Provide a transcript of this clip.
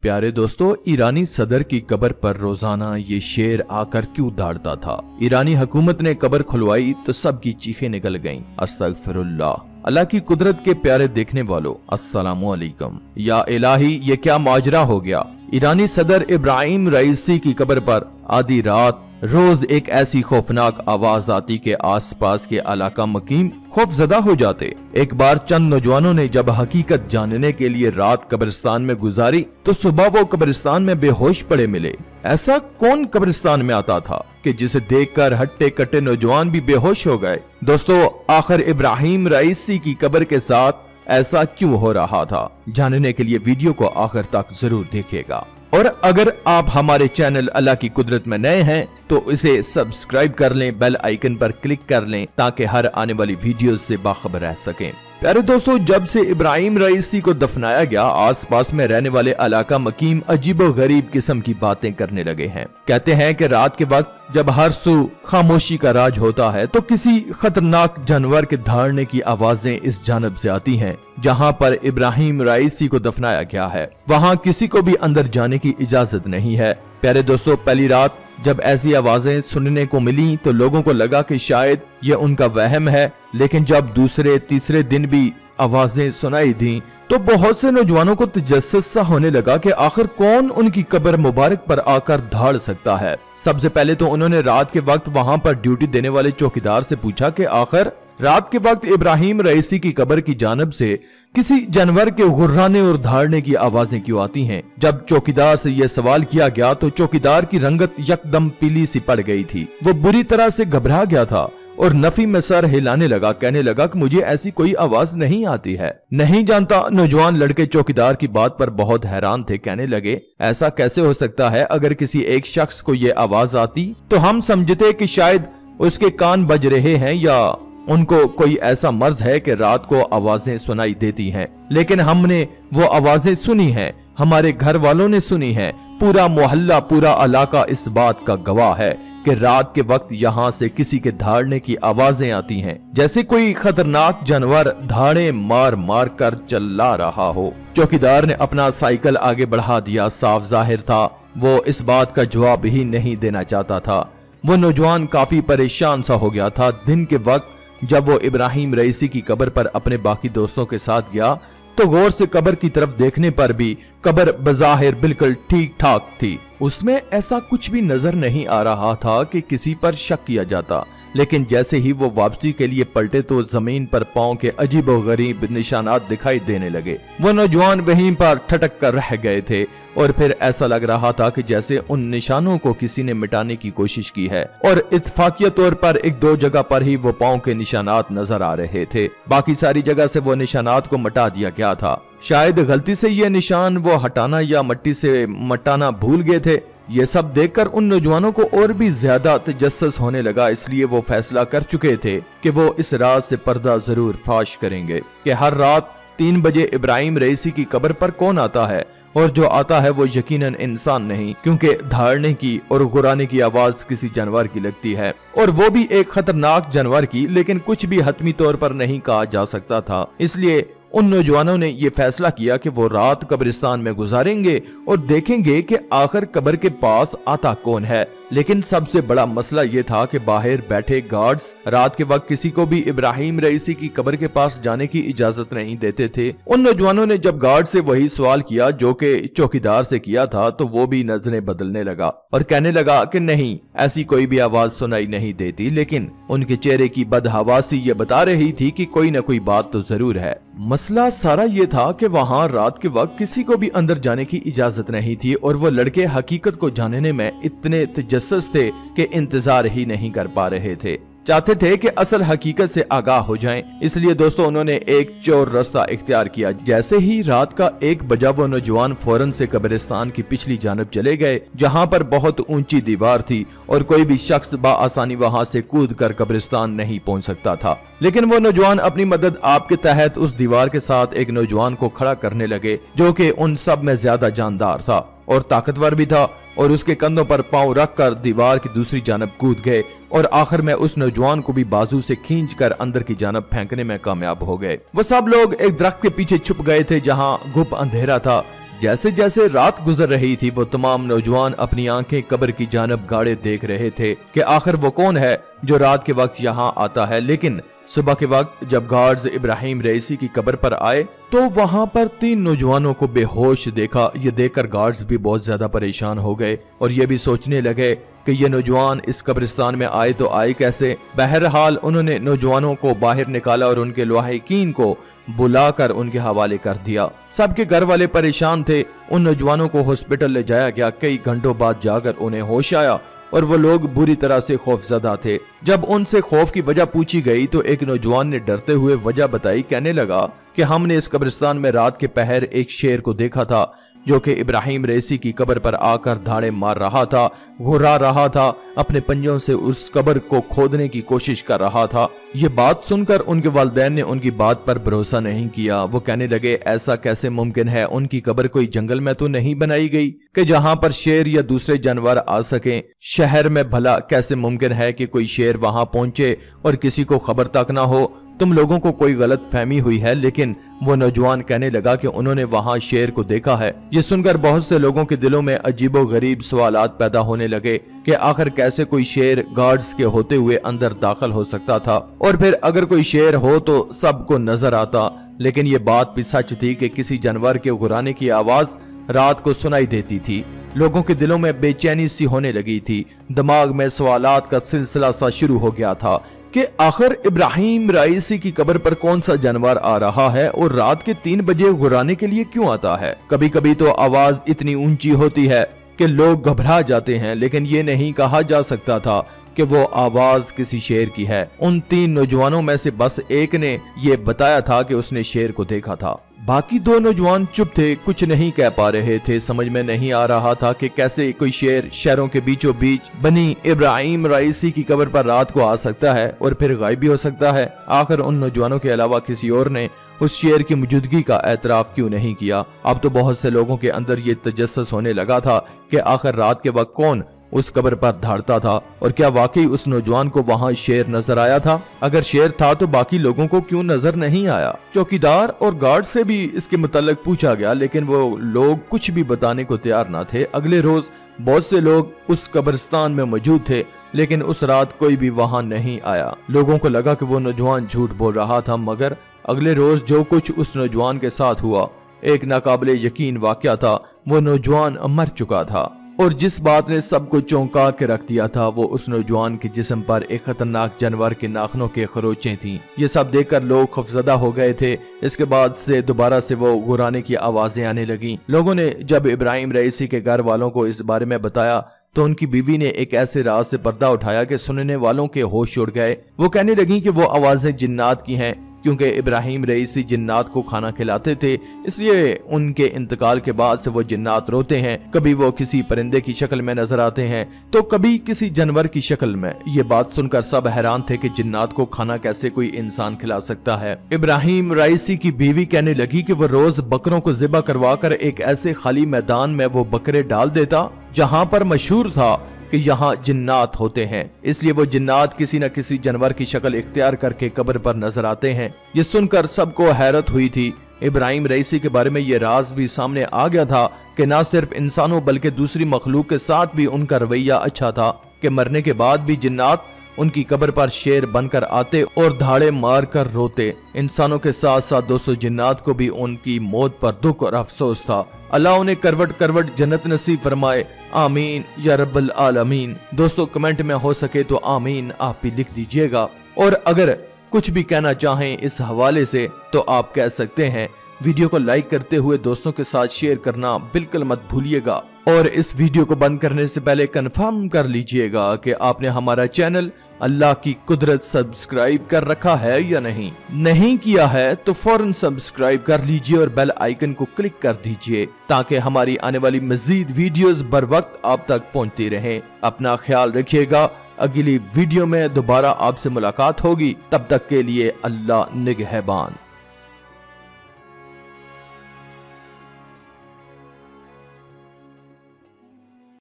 प्यारे दोस्तों, ईरानी सदर की कब्र पर रोजाना ये शेर आकर क्यों दौड़ता था। ईरानी हुकूमत ने कब्र खुलवाई तो सबकी चीखें निकल गईं। अस्तगफिरुल्लाह। अल्लाह की कुदरत के प्यारे देखने वालों, अस्सलामु अलैकुम। या इलाही, ये क्या माजरा हो गया। ईरानी सदर इब्राहिम रईसी की कब्र पर आधी रात रोज एक ऐसी खौफनाक आवाज आती कि आसपास के इलाका मकीम खौफजदा हो जाते। एक बार चंद नौजवानों ने जब हकीकत जानने के लिए रात कब्रिस्तान में गुजारी तो सुबह वो कब्रिस्तान में बेहोश पड़े मिले। ऐसा कौन कब्रिस्तान में आता था कि जिसे देखकर हट्टे कट्टे नौजवान भी बेहोश हो गए। दोस्तों, आखिर इब्राहिम रईसी की कब्र के साथ ऐसा क्यों हो रहा था, जानने के लिए वीडियो को आखिर तक जरूर देखिएगा। और अगर आप हमारे चैनल अल्लाह की कुदरत में नए हैं तो इसे सब्सक्राइब कर लें, बेल आइकन पर क्लिक कर लें ताकि हर आने वाली वीडियोस से बाखबर रह सकें। प्यारे दोस्तों, जब से इब्राहिम रईसी को दफनाया गया, आसपास में रहने वाले इलाका मकीम अजीबो गरीब किस्म की बातें करने लगे हैं। कहते हैं कि रात के वक्त जब हर सू खामोशी का राज होता है तो किसी खतरनाक जानवर के दहाड़ने की आवाजें इस जानब से आती हैं जहां पर इब्राहिम रईसी को दफनाया गया है। वहां किसी को भी अंदर जाने की इजाजत नहीं है। प्यारे दोस्तों, पहली रात जब ऐसी आवाजें सुनने को मिली तो लोगों को लगा कि शायद ये उनका वहम है, लेकिन जब दूसरे तीसरे दिन भी आवाजें सुनाई दी तो बहुत से नौजवानों को तजस्सुस सा होने लगा कि आखिर कौन उनकी कब्र मुबारक पर आकर धाड़ सकता है। सबसे पहले तो उन्होंने रात के वक्त वहां पर ड्यूटी देने वाले चौकीदार से पूछा कि आखिर रात के वक्त इब्राहिम रईसी की कब्र की जानब से किसी जानवर के गुर्राने और धाड़ने की आवाजें क्यों आती हैं। जब चौकीदार से यह सवाल किया गया तो चौकीदार की रंगत यकदम पीली सी पड़ गई थी। वो बुरी तरह से घबरा गया था और नफी में सर हिलाने लगा, कहने लगा कि मुझे ऐसी कोई आवाज नहीं आती है। नहीं जानता। नौजवान लड़के चौकीदार की बात पर बहुत हैरान थे। कहने लगे, ऐसा कैसे हो सकता है। अगर किसी एक शख्स को ये आवाज आती तो हम समझते कि शायद उसके कान बज रहे हैं या उनको कोई ऐसा मर्ज है कि रात को आवाजें सुनाई देती हैं। लेकिन हमने वो आवाजें सुनी हैं, हमारे घर वालों ने सुनी हैं। पूरा मोहल्ला, पूरा इलाका इस बात का गवाह है कि रात के वक्त यहाँ से किसी के धाड़ने की आवाजें आती हैं, जैसे कोई खतरनाक जानवर धाड़े मार मार कर चिल्ला रहा हो। चौकीदार ने अपना साइकिल आगे बढ़ा दिया। साफ जाहिर था वो इस बात का जवाब ही नहीं देना चाहता था। वो नौजवान काफी परेशान सा हो गया था। दिन के वक्त जब वो इब्राहिम रईसी की कब्र पर अपने बाकी दोस्तों के साथ गया तो गौर से कब्र की तरफ देखने पर भी कब्र बज़ाहिर बिल्कुल ठीक ठाक थी। उसमें ऐसा कुछ भी नजर नहीं आ रहा था कि किसी पर शक किया जाता। लेकिन जैसे ही वो वापसी के लिए पलटे तो जमीन पर पांव के अजीबो गरीब निशानात दिखाई देने लगे। वो नौजवान वहीं पर ठटक कर रह गए थे और फिर ऐसा लग रहा था कि जैसे उन निशानों को किसी ने मिटाने की कोशिश की है और इत्तफाकिया तौर पर एक दो जगह पर ही वो पांव के निशानात नजर आ रहे थे। बाकी सारी जगह से वो निशानात को मिटा दिया गया था। शायद गलती से ये निशान वो हटाना या मिट्टी से मटाना भूल गए थे। ये सब देखकर उन नौजवानों को और भी ज्यादा तजस्सुस होने लगा। इसलिए वो फैसला कर चुके थे कि वो इस रात से पर्दा जरूर फाश करेंगे कि हर रात 3 बजे इब्राहिम रईसी की कब्र पर कौन आता है, और जो आता है वो यकीनन इंसान नहीं, क्योंकि धाड़ने की और गुर्राने की आवाज किसी जानवर की लगती है, और वो भी एक खतरनाक जानवर की। लेकिन कुछ भी हतमी तौर पर नहीं कहा जा सकता था। इसलिए उन नौजवानों ने ये फैसला किया कि वो रात कब्रिस्तान में गुजारेंगे और देखेंगे कि आखिर कब्र के पास आता कौन है। लेकिन सबसे बड़ा मसला ये था कि बाहर बैठे गार्ड्स रात के वक्त किसी को भी इब्राहिम रईसी की कब्र के पास जाने की इजाजत नहीं देते थे। उन नौजवानों ने जब गार्ड से वही सवाल किया जो कि चौकीदार से किया था तो वो भी नजरें बदलने लगा और कहने लगा कि नहीं, ऐसी कोई भी आवाज सुनाई नहीं देती। लेकिन उनके चेहरे की बदहवासी ये बता रही थी कि कोई न कोई बात तो जरूर है। मसला सारा ये था कि वहाँ रात के वक्त किसी को भी अंदर जाने की इजाजत नहीं थी और वो लड़के हकीकत को जानने में इतने तजस्सुस थे कि इंतजार ही नहीं कर पा रहे थे। चाहते थे कि असल हकीकत से आगाह हो जाएं। इसलिए दोस्तों उन्होंने एक चोर रास्ता इख्तियार किया। जैसे ही रात का 1 बजा वो नौजवान फौरन से कब्रिस्तान की पिछली जानब चले गए जहां पर बहुत ऊंची दीवार थी और कोई भी शख्स बाआसानी वहां से कूद कर कब्रिस्तान नहीं पहुंच सकता था। लेकिन वो नौजवान अपनी मदद आप के तहत उस दीवार के साथ एक नौजवान को खड़ा करने लगे जो कि उन सब में ज्यादा जानदार था और ताकतवर भी था, और उसके कंधों पर पांव रखकर दीवार की दूसरी जानब कूद गए और आखिर में उस नौजवान को भी बाजू से खींचकर अंदर की जानब फेंकने में कामयाब हो गए। वो सब लोग एक दरख्त के पीछे छुप गए थे जहां गुप अंधेरा था। जैसे जैसे रात गुजर रही थी वो तमाम नौजवान अपनी आंखें कब्र की जानब गाड़े देख रहे थे कि आखिर वो कौन है जो रात के वक्त यहाँ आता है। लेकिन सुबह के वक्त जब गार्ड्स इब्राहिम रईसी की कब्र पर आए तो वहां पर 3 नौजवानों को बेहोश देखा। ये देखकर गार्ड्स भी बहुत ज्यादा परेशान हो गए और ये भी सोचने लगे कि ये नौजवान इस कब्रिस्तान में आए तो आए कैसे। बहरहाल उन्होंने नौजवानों को बाहर निकाला और उनके लवाहिकीन को बुलाकर उनके हवाले कर दिया। सबके घर वाले परेशान थे। उन नौजवानों को हॉस्पिटल ले जाया गया। कई घंटों बाद जाकर उन्हें होश आया और वो लोग बुरी तरह से खौफजदा थे। जब उनसे खौफ की वजह पूछी गई तो एक नौजवान ने डरते हुए वजह बताई। कहने लगा कि हमने इस कब्रिस्तान में रात के पहर एक शेर को देखा था जो कि इब्राहिम रईसी की कब्र पर आकर धाड़े मार रहा था, घुरा रहा था, अपने पंजों से उस कब्र को खोदने की कोशिश कर रहा था। ये बात सुनकर उनके वालिदैन ने उनकी बात पर भरोसा नहीं किया। वो कहने लगे ऐसा कैसे मुमकिन है, उनकी कब्र कोई जंगल में तो नहीं बनाई गई कि जहां पर शेर या दूसरे जानवर आ सकें। शहर में भला कैसे मुमकिन है कि कोई शेर वहां पहुंचे और किसी को खबर तक ना हो। तुम लोगों को कोई गलत फहमी हुई है। लेकिन वो नौजवान कहने लगा कि उन्होंने वहां शेर को देखा है। ये सुनकर बहुत से लोगों के दिलों में अजीबो गरीब सवालात पैदा होने लगे कि आखिर कैसे कोई शेर गार्ड्स के होते हुए अंदर दाखिल हो सकता था, और फिर अगर कोई शेर हो तो सबको नजर आता। लेकिन ये बात भी सच थी कि किसी जानवर के घुराने की आवाज रात को सुनाई देती थी। लोगों के दिलों में बेचैनी सी होने लगी थी। दिमाग में सवालात का सिलसिला सा शुरू हो गया था कि आखिर इब्राहिम रईसी की कब्र पर कौन सा जानवर आ रहा है और रात के 3 बजे घुराने के लिए क्यों आता है। कभी कभी तो आवाज इतनी ऊंची होती है कि लोग घबरा जाते हैं, लेकिन ये नहीं कहा जा सकता था कि वो आवाज किसी शेर की है। उन 3 नौजवानों में से बस एक ने ये बताया था कि उसने शेर को देखा था। बाकी 2 नौजवान चुप थे, कुछ नहीं कह पा रहे थे। समझ में नहीं आ रहा था कि कैसे कोई शेर शहरों के बीचों बीच बनी इब्राहिम रईसी की कब्र पर रात को आ सकता है और फिर गायब भी हो सकता है। आखिर उन नौजवानों के अलावा किसी और ने उस शेर की मौजूदगी का एतराफ क्यों नहीं किया। अब तो बहुत से लोगों के अंदर ये तजस्सुस होने लगा था कि आखिर रात के वक्त कौन उस कब्र पर धाड़ता था और क्या वाकई उस नौजवान को वहां शेर नजर आया था। अगर शेर था तो बाकी लोगों को क्यों नजर नहीं आया। चौकीदार और गार्ड से भी इसके मुताल्लिक पूछा गया, लेकिन वो लोग कुछ भी बताने को तैयार न थे। अगले रोज बहुत से लोग उस कब्रिस्तान में मौजूद थे, लेकिन उस रात कोई भी वहां नहीं आया। लोगों को लगा कि वो नौजवान झूठ बोल रहा था, मगर अगले रोज जो कुछ उस नौजवान के साथ हुआ एक नाकाबिले यकीन वाकया था। वो नौजवान मर चुका था और जिस बात ने सबको चौंका के रख दिया था वो उस नौजवान के जिस्म पर एक खतरनाक जानवर के नाखनों के खरोचें थीं। ये सब देखकर लोग खौफजदा हो गए थे। इसके बाद से दोबारा से वो घुराने की आवाजें आने लगी। लोगों ने जब इब्राहिम रईसी के घर वालों को इस बारे में बताया तो उनकी बीवी ने एक ऐसे राज से पर्दा उठाया कि सुनने वालों के होश उड़ गए। वो कहने लगी कि वो आवाजें जिन्नात की हैं, क्योंकि इब्राहिम रईसी जिन्नात को खाना खिलाते थे, इसलिए उनके इंतकाल के बाद से वो जिन्नात रोते हैं। कभी वो किसी परिंदे की शक्ल में नजर आते हैं तो कभी किसी जानवर की शक्ल में। ये बात सुनकर सब हैरान थे कि जिन्नात को खाना कैसे कोई इंसान खिला सकता है। इब्राहिम रईसी की बीवी कहने लगी कि वो रोज बकरों को ज़िबा करवा कर एक ऐसे खाली मैदान में वो बकरे डाल देता जहाँ पर मशहूर था कि यहाँ जिन्नात होते हैं, इसलिए वो जिन्नात किसी न किसी जानवर की शक्ल इख्तियार करके कब्र पर नजर आते हैं। ये सुनकर सबको हैरत हुई थी। इब्राहिम रईसी के बारे में ये राज भी सामने आ गया था कि न सिर्फ इंसानों बल्कि दूसरी मखलूक के साथ भी उनका रवैया अच्छा था कि मरने के बाद भी जिन्नात उनकी कब्र पर शेर बनकर आते और धाड़े मार कर रोते। इंसानों के साथ साथ 200 जिन्नात को भी उनकी मौत पर दुख और अफसोस था। अल्लाह उन्हें करवट करवट जन्नत नसीब फरमाए, आमीन या रब्बल आलमीन। दोस्तों कमेंट में हो सके तो आमीन आप भी लिख दीजिएगा, और अगर कुछ भी कहना चाहें इस हवाले से तो आप कह सकते हैं। वीडियो को लाइक करते हुए दोस्तों के साथ शेयर करना बिल्कुल मत भूलिएगा, और इस वीडियो को बंद करने से पहले कंफर्म कर लीजिएगा कि आपने हमारा चैनल अल्लाह की कुदरत सब्सक्राइब कर रखा है या नहीं किया है तो फौरन सब्सक्राइब कर लीजिए और बेल आइकन को क्लिक कर दीजिए ताकि हमारी आने वाली मजीद वीडियोस बर वक्त आप तक पहुंचती रहें। अपना ख्याल रखिएगा। अगली वीडियो में दोबारा आपसे मुलाकात होगी, तब तक के लिए अल्लाह निगहबान।